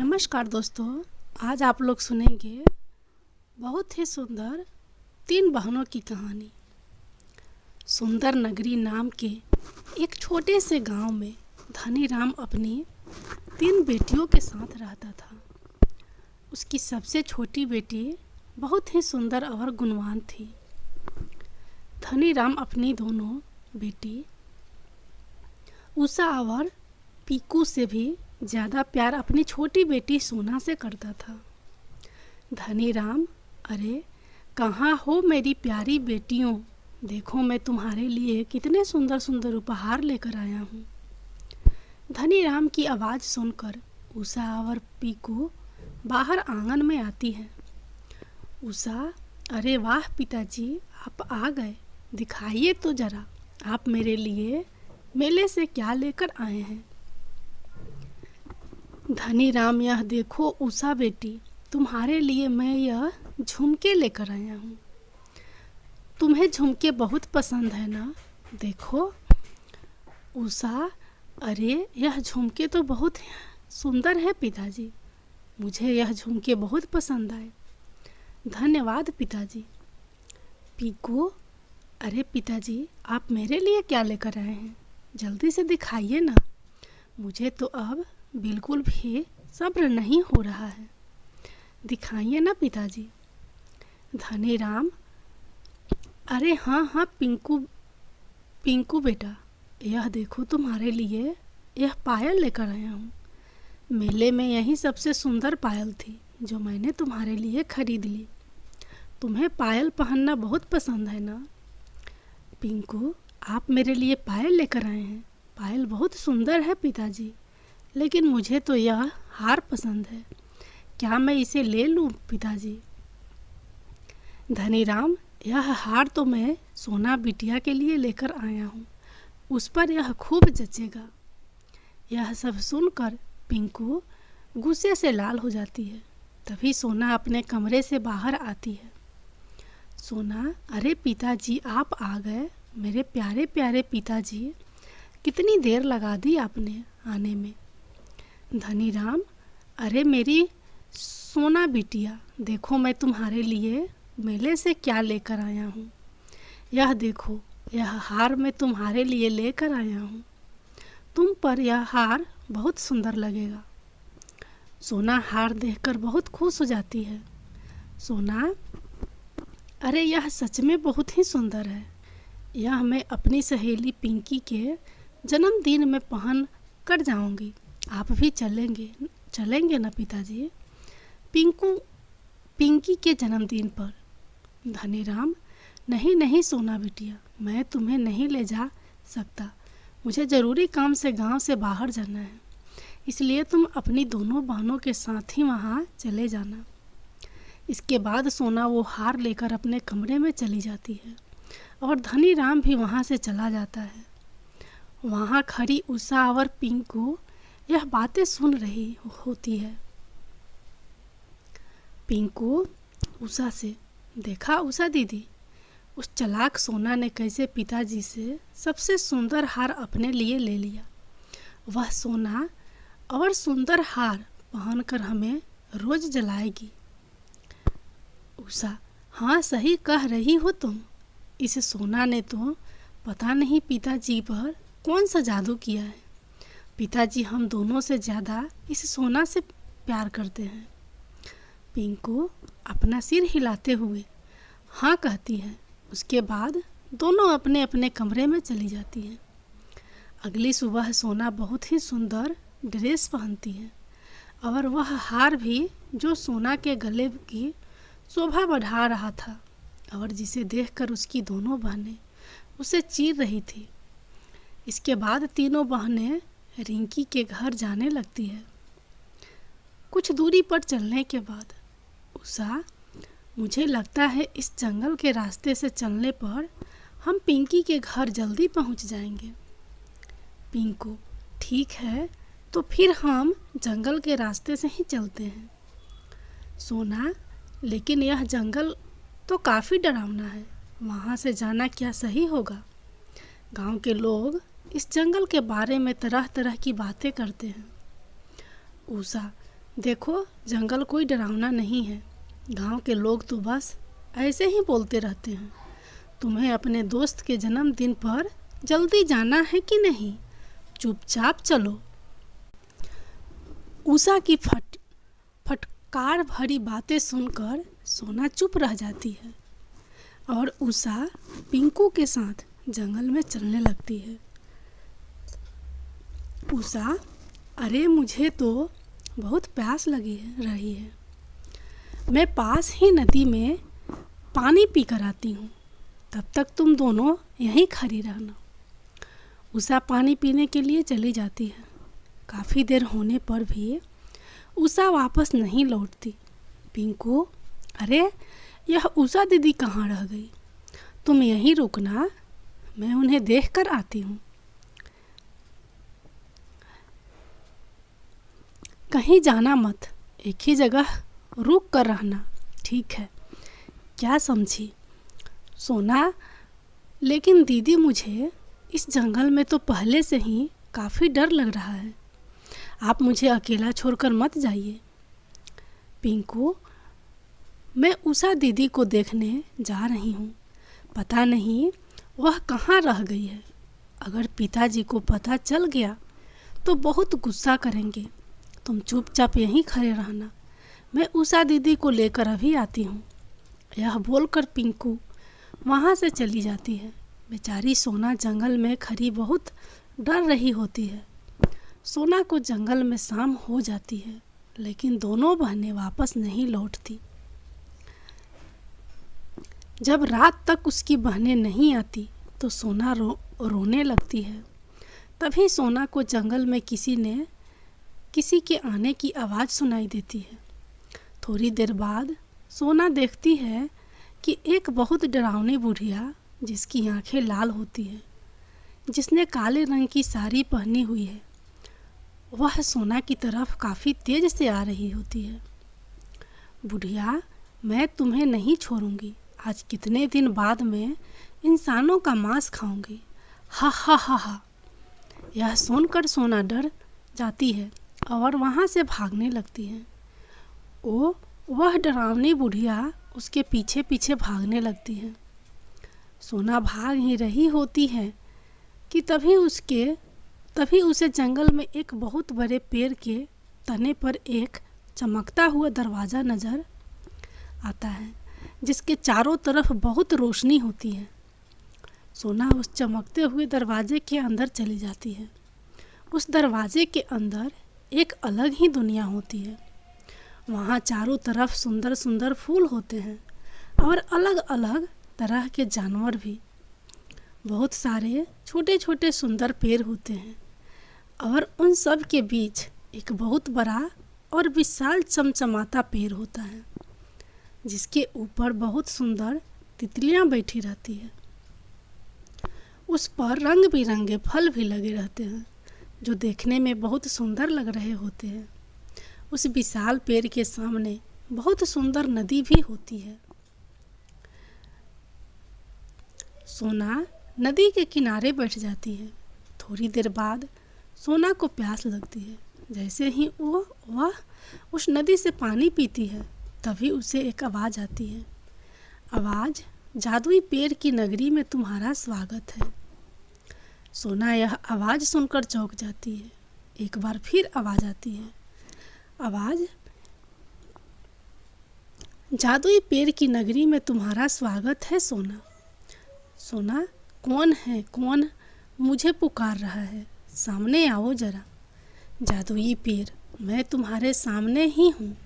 नमस्कार दोस्तों, आज आप लोग सुनेंगे बहुत ही सुंदर 3 बहनों की कहानी। सुंदर नगरी नाम के एक छोटे से गांव में धनीराम अपनी 3 बेटियों के साथ रहता था। उसकी सबसे छोटी बेटी बहुत ही सुंदर और गुणवान थी। धनीराम अपनी दोनों बेटी उषा और पीकू से भी ज़्यादा प्यार अपनी छोटी बेटी सोना से करता था। धनीराम, अरे कहाँ हो मेरी प्यारी बेटियों, देखो मैं तुम्हारे लिए कितने सुंदर सुंदर उपहार लेकर आया हूँ। धनीराम की आवाज़ सुनकर उषा और पीकू बाहर आंगन में आती है। उषा, अरे वाह पिताजी, आप आ गए, दिखाइए तो ज़रा आप मेरे लिए मेले से क्या लेकर आए हैं। धनीराम, यह देखो उषा बेटी, तुम्हारे लिए मैं यह झुमके लेकर आया हूँ। तुम्हें झुमके बहुत पसंद है ना? देखो। उषा, अरे यह झुमके तो बहुत सुंदर है पिताजी, मुझे यह झुमके बहुत पसंद आए। धन्यवाद पिताजी। पीकू, अरे पिताजी आप मेरे लिए क्या लेकर आए हैं, जल्दी से दिखाइए ना, मुझे तो अब बिल्कुल भी सब्र नहीं हो रहा है, दिखाइए ना पिताजी। धनीराम, अरे हाँ पिंकू बेटा, यह देखो तुम्हारे लिए यह पायल लेकर आया हूँ। मेले में यही सबसे सुंदर पायल थी जो मैंने तुम्हारे लिए खरीद ली। तुम्हें पायल पहनना बहुत पसंद है ना? पिंकू, आप मेरे लिए पायल लेकर आए हैं, पायल बहुत सुंदर है पिताजी, लेकिन मुझे तो यह हार पसंद है, क्या मैं इसे ले लूं पिताजी? धनीराम, यह हार तो मैं सोना बिटिया के लिए लेकर आया हूँ, उस पर यह खूब जचेगा। यह सब सुनकर पिंकू गुस्से से लाल हो जाती है। तभी सोना अपने कमरे से बाहर आती है। सोना, अरे पिताजी आप आ गए, मेरे प्यारे प्यारे पिताजी, कितनी देर लगा दी आपने आने में। धनीराम, अरे मेरी सोना बिटिया, देखो मैं तुम्हारे लिए मेले से क्या लेकर आया हूँ। यह देखो, यह हार मैं तुम्हारे लिए लेकर आया हूँ, तुम पर यह हार बहुत सुंदर लगेगा। सोना हार देखकर बहुत खुश हो जाती है। सोना, अरे यह सच में बहुत ही सुंदर है, यह मैं अपनी सहेली पिंकी के जन्मदिन में पहन कर जाऊंगी, आप भी चलेंगे ना पिताजी? पिंकी के जन्मदिन पर। धनीराम, नहीं सोना बिटिया, मैं तुम्हें नहीं ले जा सकता, मुझे ज़रूरी काम से गांव से बाहर जाना है, इसलिए तुम अपनी दोनों बहनों के साथ ही वहां चले जाना। इसके बाद सोना वो हार लेकर अपने कमरे में चली जाती है और धनीराम भी वहां से चला जाता है। वहां खड़ी उषा और पिंकू यह बातें सुन रही होती है। पिंकू उषा से, देखा उषा दीदी, उस चालाक सोना ने कैसे पिताजी से सबसे सुंदर हार अपने लिए ले लिया। वह सोना और सुंदर हार पहनकर हमें रोज जलाएगी। उषा, हाँ सही कह रही हो तुम, इस सोना ने तो पता नहीं पिताजी पर कौन सा जादू किया है, पिताजी हम दोनों से ज़्यादा इस सोना से प्यार करते हैं। पिंकू अपना सिर हिलाते हुए हाँ कहती है। उसके बाद दोनों अपने अपने कमरे में चली जाती हैं। अगली सुबह सोना बहुत ही सुंदर ड्रेस पहनती है और वह हार भी जो सोना के गले की शोभा बढ़ा रहा था और जिसे देखकर उसकी दोनों बहनें उसे चीर रही थी। इसके बाद तीनों बहनें रिंकी के घर जाने लगती है। कुछ दूरी पर चलने के बाद उषा, मुझे लगता है इस जंगल के रास्ते से चलने पर हम पिंकी के घर जल्दी पहुंच जाएंगे। पिंकू, ठीक है, तो फिर हम जंगल के रास्ते से ही चलते हैं। सोना, लेकिन यह जंगल तो काफ़ी डरावना है, वहाँ से जाना क्या सही होगा? गांव के लोग इस जंगल के बारे में तरह तरह की बातें करते हैं। उषा, देखो, जंगल कोई डरावना नहीं है। गांव के लोग तो बस ऐसे ही बोलते रहते हैं। तुम्हें अपने दोस्त के जन्मदिन पर जल्दी जाना है कि नहीं? चुपचाप चलो। उषा की फटकार भरी बातें सुनकर सोना चुप रह जाती है और उषा पिंकू के साथ जंगल में चलने लगती है। उषा, अरे मुझे तो बहुत प्यास लगी रही है। मैं पास ही नदी में पानी पी कर आती हूँ, तब तक तुम दोनों यहीं खड़ी रहना। उषा पानी पीने के लिए चली जाती है। काफ़ी देर होने पर भी उषा वापस नहीं लौटती। पिंकू, अरे यह उषा दीदी कहाँ रह गई? तुम यहीं रुकना, मैं उन्हें देख कर आती हूँ। कहीं जाना मत, एक ही जगह रुक कर रहना, ठीक है? क्या समझी? सोना, लेकिन दीदी मुझे इस जंगल में तो पहले से ही काफ़ी डर लग रहा है। आप मुझे अकेला छोड़कर मत जाइए। पिंकू, मैं उषा दीदी को देखने जा रही हूँ। पता नहीं वह कहाँ रह गई है। अगर पिताजी को पता चल गया तो बहुत गुस्सा करेंगे। तुम चुपचाप यहीं खड़े रहना, मैं उषा दीदी को लेकर अभी आती हूँ। यह बोलकर पिंकू वहाँ से चली जाती है। बेचारी सोना जंगल में खड़ी बहुत डर रही होती है। सोना को जंगल में शाम हो जाती है, लेकिन दोनों बहनें वापस नहीं लौटती। जब रात तक उसकी बहनें नहीं आती तो सोना रोने लगती है। तभी सोना को जंगल में किसी के आने की आवाज़ सुनाई देती है। थोड़ी देर बाद सोना देखती है कि एक बहुत डरावनी बुढ़िया, जिसकी आंखें लाल होती है, जिसने काले रंग की साड़ी पहनी हुई है, वह सोना की तरफ काफ़ी तेज से आ रही होती है। बुढ़िया, मैं तुम्हें नहीं छोड़ूंगी। आज कितने दिन बाद मैं इंसानों का मांस खाऊंगी। हा हा हा हा। यह सुनकर सोना डर जाती है और वहाँ से भागने लगती है। वह डरावनी बुढ़िया उसके पीछे पीछे भागने लगती है। सोना भाग ही रही होती है कि तभी उसे जंगल में एक बहुत बड़े पेड़ के तने पर एक चमकता हुआ दरवाज़ा नज़र आता है, जिसके चारों तरफ बहुत रोशनी होती है। सोना उस चमकते हुए दरवाजे के अंदर चली जाती है। उस दरवाजे के अंदर एक अलग ही दुनिया होती है। वहाँ चारों तरफ सुंदर सुंदर फूल होते हैं और अलग अलग तरह के जानवर भी। बहुत सारे छोटे छोटे सुंदर पेड़ होते हैं और उन सब के बीच एक बहुत बड़ा और विशाल चमचमाता पेड़ होता है, जिसके ऊपर बहुत सुंदर तितलियां बैठी रहती है। उस पर रंग बिरंगे फल भी लगे रहते हैं, जो देखने में बहुत सुंदर लग रहे होते हैं। उस विशाल पेड़ के सामने बहुत सुंदर नदी भी होती है। सोना नदी के किनारे बैठ जाती है। थोड़ी देर बाद सोना को प्यास लगती है। जैसे ही वह उस नदी से पानी पीती है, तभी उसे एक आवाज़ आती है। आवाज़, जादुई पेड़ की नगरी में तुम्हारा स्वागत है। सोना यह आवाज़ सुनकर चौंक जाती है। एक बार फिर आवाज़ आती है। आवाज़, जादुई पेड़ की नगरी में तुम्हारा स्वागत है सोना। सोना, कौन है? कौन मुझे पुकार रहा है? सामने आओ जरा। जादुई पेड़, मैं तुम्हारे सामने ही हूँ।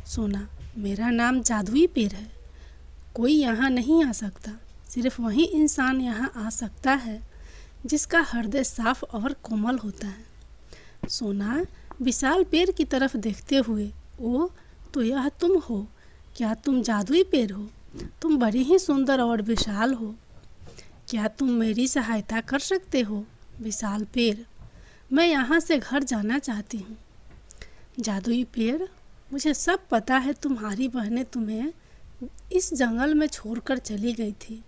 सोना, मेरा नाम जादुई पेड़ है। कोई यहाँ नहीं आ सकता। सिर्फ वही इंसान यहाँ आ सकता है जिसका हृदय साफ और कोमल होता है। सोना विशाल पेड़ की तरफ देखते हुए, ओ तो यह तुम हो। क्या तुम जादुई पेड़ हो? तुम बड़ी ही सुंदर और विशाल हो। क्या तुम मेरी सहायता कर सकते हो? विशाल पेड़, मैं यहाँ से घर जाना चाहती हूँ। जादुई पेड़, मुझे सब पता है। तुम्हारी बहनें तुम्हें इस जंगल में छोड़कर चली गई थी।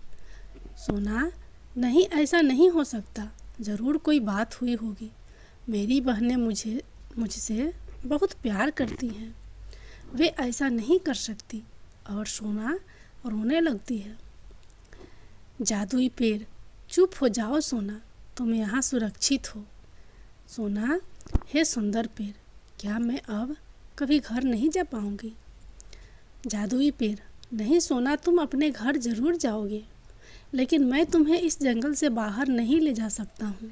सोना, नहीं, ऐसा नहीं हो सकता। ज़रूर कोई बात हुई होगी। मेरी बहनें मुझसे बहुत प्यार करती हैं, वे ऐसा नहीं कर सकती। और सोना रोने लगती है। जादुई पेड़, चुप हो जाओ सोना, तुम यहाँ सुरक्षित हो। सोना, हे सुंदर पेड़, क्या मैं अब कभी घर नहीं जा पाऊंगी? जादुई पेड़, नहीं सोना, तुम अपने घर जरूर जाओगे, लेकिन मैं तुम्हें इस जंगल से बाहर नहीं ले जा सकता हूँ।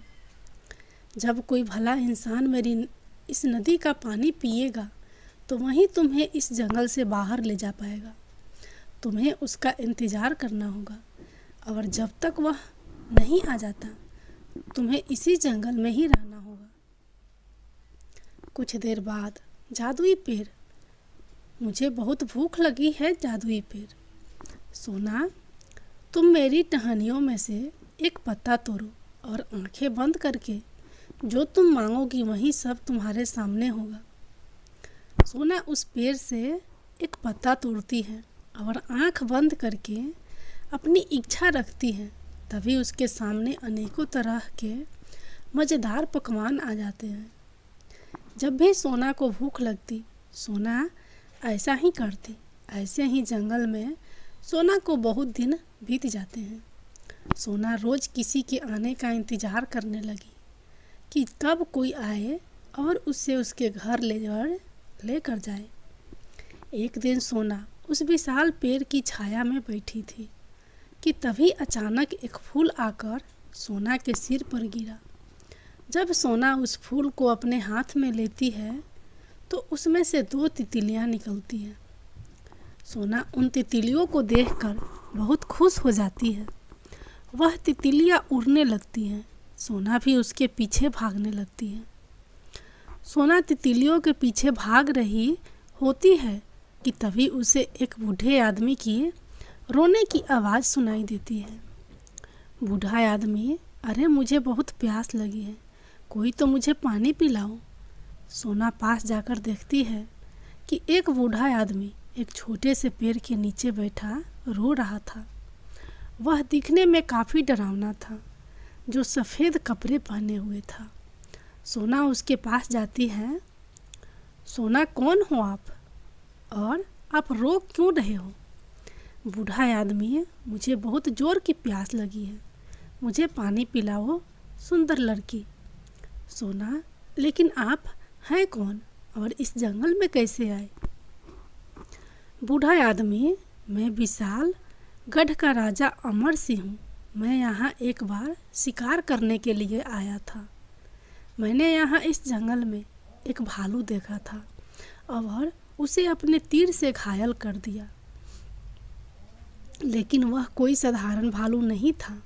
जब कोई भला इंसान मेरी इस नदी का पानी पिएगा तो वहीं तुम्हें इस जंगल से बाहर ले जा पाएगा। तुम्हें उसका इंतज़ार करना होगा, और जब तक वह नहीं आ जाता तुम्हें इसी जंगल में ही रहना होगा। कुछ देर बाद जादुई पेड़, मुझे बहुत भूख लगी है जादुई पेड़। सोना, तुम मेरी टहनियों में से एक पत्ता तोड़ो और आंखें बंद करके जो तुम मांगोगी वही सब तुम्हारे सामने होगा। सोना उस पेड़ से एक पत्ता तोड़ती है और आंख बंद करके अपनी इच्छा रखती है। तभी उसके सामने अनेकों तरह के मज़ेदार पकवान आ जाते हैं। जब भी सोना को भूख लगती, सोना ऐसा ही करती। ऐसे ही जंगल में सोना को बहुत दिन बीत जाते हैं। सोना रोज़ किसी के आने का इंतज़ार करने लगी कि कब कोई आए और उससे उसके घर लेकर जाए। एक दिन सोना उस विशाल पेड़ की छाया में बैठी थी कि तभी अचानक एक फूल आकर सोना के सिर पर गिरा। जब सोना उस फूल को अपने हाथ में लेती है तो उसमें से 2 तितलियां निकलती हैं। सोना उन तितलियों को देखकर बहुत खुश हो जाती है। वह तितलियां उड़ने लगती हैं। सोना भी उसके पीछे भागने लगती है। सोना तितलियों के पीछे भाग रही होती है कि तभी उसे एक बूढ़े आदमी की रोने की आवाज़ सुनाई देती है। बूढ़ा आदमी, अरे मुझे बहुत प्यास लगी है, कोई तो मुझे पानी पिलाओ। सोना पास जाकर देखती है कि एक बूढ़ा आदमी एक छोटे से पेड़ के नीचे बैठा रो रहा था। वह दिखने में काफ़ी डरावना था, जो सफ़ेद कपड़े पहने हुए था। सोना उसके पास जाती है। सोना, कौन हो आप और आप रो क्यों रहे हो? बूढ़ा आदमी, मुझे बहुत ज़ोर की प्यास लगी है, मुझे पानी पिलाओ सुंदर लड़की। सोना, लेकिन आप हैं कौन और इस जंगल में कैसे आए? बूढ़ा आदमी, मैं विशाल गढ़ का राजा अमर सिंह हूँ। मैं यहाँ एक बार शिकार करने के लिए आया था। मैंने यहाँ इस जंगल में एक भालू देखा था और उसे अपने तीर से घायल कर दिया। लेकिन वह कोई साधारण भालू नहीं था,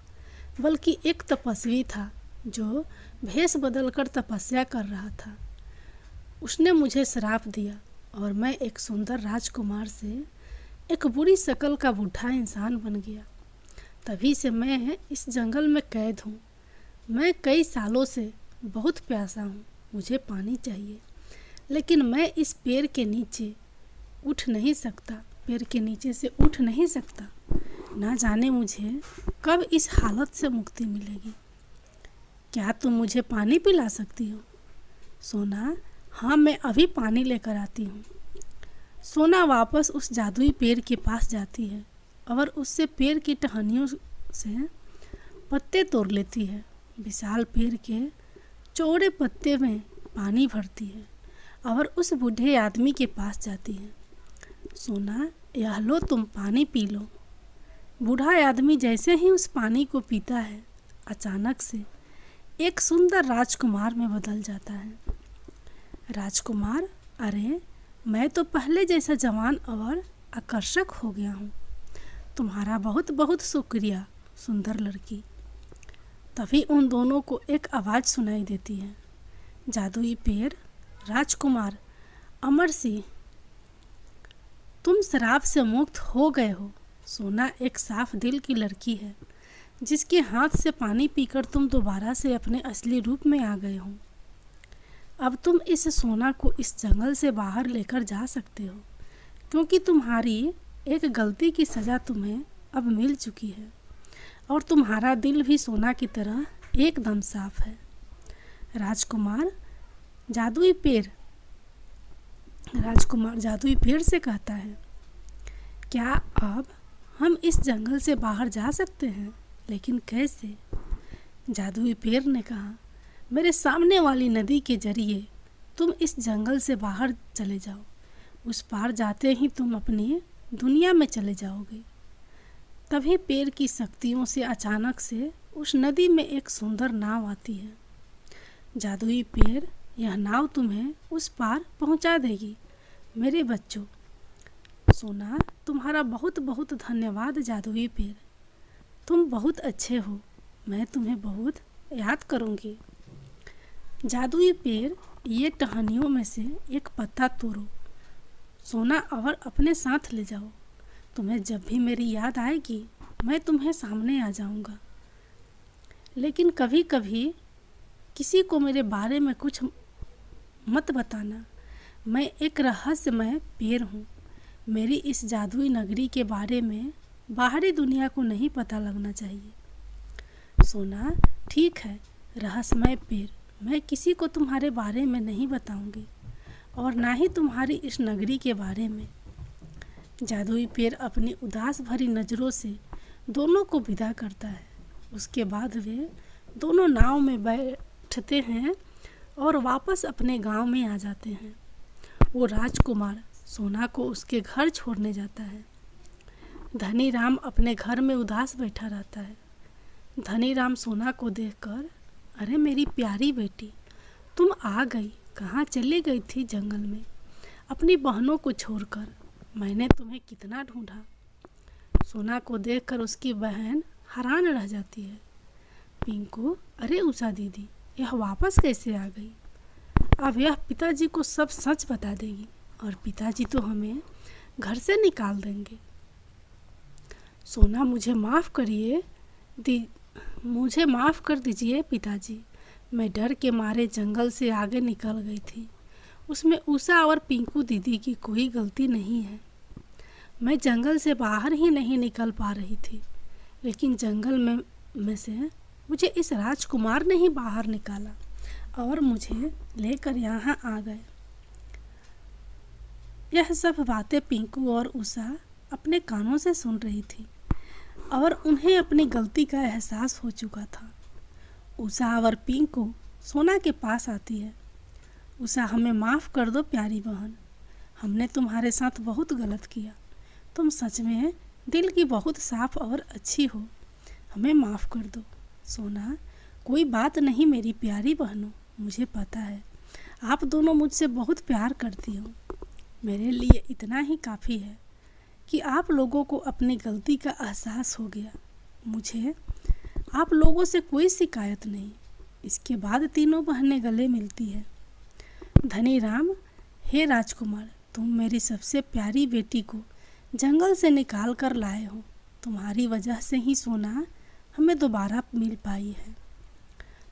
बल्कि एक तपस्वी था जो भेष बदलकर तपस्या कर रहा था। उसने मुझे श्राप दिया और मैं एक सुंदर राजकुमार से एक बुरी शक्ल का बूढ़ा इंसान बन गया। तभी से मैं इस जंगल में कैद हूँ। मैं कई सालों से बहुत प्यासा हूँ, मुझे पानी चाहिए, लेकिन मैं इस पेड़ के नीचे उठ नहीं सकता, पेड़ के नीचे से उठ नहीं सकता। ना जाने मुझे कब इस हालत से मुक्ति मिलेगी। क्या तुम मुझे पानी पिला सकती हो? सोना, हाँ, मैं अभी पानी लेकर आती हूँ। सोना वापस उस जादुई पेड़ के पास जाती है और उससे पेड़ की टहनियों से पत्ते तोड़ लेती है। विशाल पेड़ के चौड़े पत्ते में पानी भरती है और उस बूढ़े आदमी के पास जाती है। सोना, यह लो, तुम पानी पी लो। बूढ़ा आदमी जैसे ही उस पानी को पीता है, अचानक से एक सुंदर राजकुमार में बदल जाता है। राजकुमार, अरे मैं तो पहले जैसा जवान और आकर्षक हो गया हूँ। तुम्हारा बहुत बहुत शुक्रिया सुंदर लड़की। तभी उन दोनों को एक आवाज़ सुनाई देती है। जादुई पेड़, राजकुमार अमर सिंह, तुम शराब से मुक्त हो गए हो। सोना एक साफ दिल की लड़की है जिसके हाथ से पानी पीकर तुम दोबारा से अपने असली रूप में आ गए हो। अब तुम इस सोना को इस जंगल से बाहर लेकर जा सकते हो, क्योंकि तुम्हारी एक गलती की सज़ा तुम्हें अब मिल चुकी है और तुम्हारा दिल भी सोना की तरह एकदम साफ है। राजकुमार, जादुई पेड़ राजकुमार जादुई पेड़ से कहता है, क्या अब हम इस जंगल से बाहर जा सकते हैं? लेकिन कैसे? जादुई पेड़ ने कहा, मेरे सामने वाली नदी के जरिए तुम इस जंगल से बाहर चले जाओ। उस पार जाते ही तुम अपनी दुनिया में चले जाओगे। तभी पेड़ की शक्तियों से अचानक से उस नदी में एक सुंदर नाव आती है। जादुई पेड़, यह नाव तुम्हें उस पार पहुंचा देगी। मेरे बच्चों, सोना, तुम्हारा बहुत बहुत धन्यवाद जादुई पेड़। तुम बहुत अच्छे हो, मैं तुम्हें बहुत याद करूंगी। जादुई पेड़, ये टहनियों में से एक पत्ता तोड़ो, सोना, और अपने साथ ले जाओ। तुम्हें जब भी मेरी याद आएगी मैं तुम्हें सामने आ जाऊंगा। लेकिन कभी कभी किसी को मेरे बारे में कुछ मत बताना। मैं एक रहस्यमय पेड़ हूँ। मेरी इस जादुई नगरी के बारे में बाहरी दुनिया को नहीं पता लगना चाहिए। सोना, ठीक है रहस्यमय पेड़, मैं किसी को तुम्हारे बारे में नहीं बताऊंगी और ना ही तुम्हारी इस नगरी के बारे में। जादुई पेड़ अपनी उदास भरी नज़रों से दोनों को विदा करता है। उसके बाद वे दोनों नाव में बैठते हैं और वापस अपने गांव में आ जाते हैं। वो राजकुमार सोना को उसके घर छोड़ने जाता है। धनी राम अपने घर में उदास बैठा रहता है। धनी राम सोना को देखकर, अरे मेरी प्यारी बेटी, तुम आ गई। कहाँ चली गई थी जंगल में अपनी बहनों को छोड़कर? मैंने तुम्हें कितना ढूंढा। सोना को देखकर उसकी बहन हैरान रह जाती है। पिंकू, अरे उषा दीदी, यह वापस कैसे आ गई? अब यह पिताजी को सब सच बता देगी और पिताजी तो हमें घर से निकाल देंगे। सोना, मुझे माफ़ कर दीजिए पिताजी। मैं डर के मारे जंगल से आगे निकल गई थी। उसमें उषा और पिंकू दीदी की कोई गलती नहीं है। मैं जंगल से बाहर ही नहीं निकल पा रही थी, लेकिन जंगल में से मुझे इस राजकुमार ने ही बाहर निकाला और मुझे लेकर यहाँ आ गए। यह सब बातें पिंकू और उषा अपने कानों से सुन रही थी और उन्हें अपनी गलती का एहसास हो चुका था। उषा और पिंकू सोना के पास आती है। उषा, हमें माफ़ कर दो प्यारी बहन, हमने तुम्हारे साथ बहुत गलत किया। तुम सच में दिल की बहुत साफ और अच्छी हो, हमें माफ़ कर दो। सोना, कोई बात नहीं मेरी प्यारी बहनों, मुझे पता है आप दोनों मुझसे बहुत प्यार करती हो। मेरे लिए इतना ही काफ़ी है कि आप लोगों को अपनी गलती का एहसास हो गया। मुझे आप लोगों से कोई शिकायत नहीं। इसके बाद तीनों बहनें गले मिलती है। धनी राम, हे राजकुमार, तुम मेरी सबसे प्यारी बेटी को जंगल से निकाल कर लाए हो। तुम्हारी वजह से ही सोना हमें दोबारा मिल पाई है।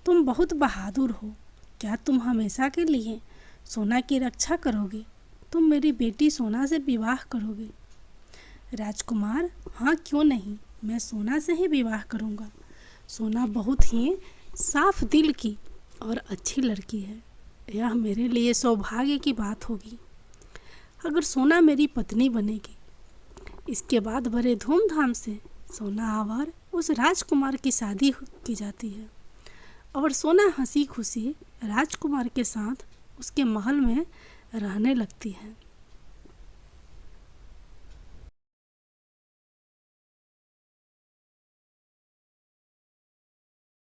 तुम बहुत बहादुर हो। क्या तुम हमेशा के लिए सोना की रक्षा करोगे? तुम मेरी बेटी सोना से विवाह करोगे? राजकुमार, हाँ क्यों नहीं, मैं सोना से ही विवाह करूँगा। सोना बहुत ही साफ दिल की और अच्छी लड़की है। यह मेरे लिए सौभाग्य की बात होगी अगर सोना मेरी पत्नी बनेगी। इसके बाद बड़े धूमधाम से सोना और उस राजकुमार की शादी की जाती है और सोना हंसी खुशी राजकुमार के साथ उसके महल में रहने लगती है।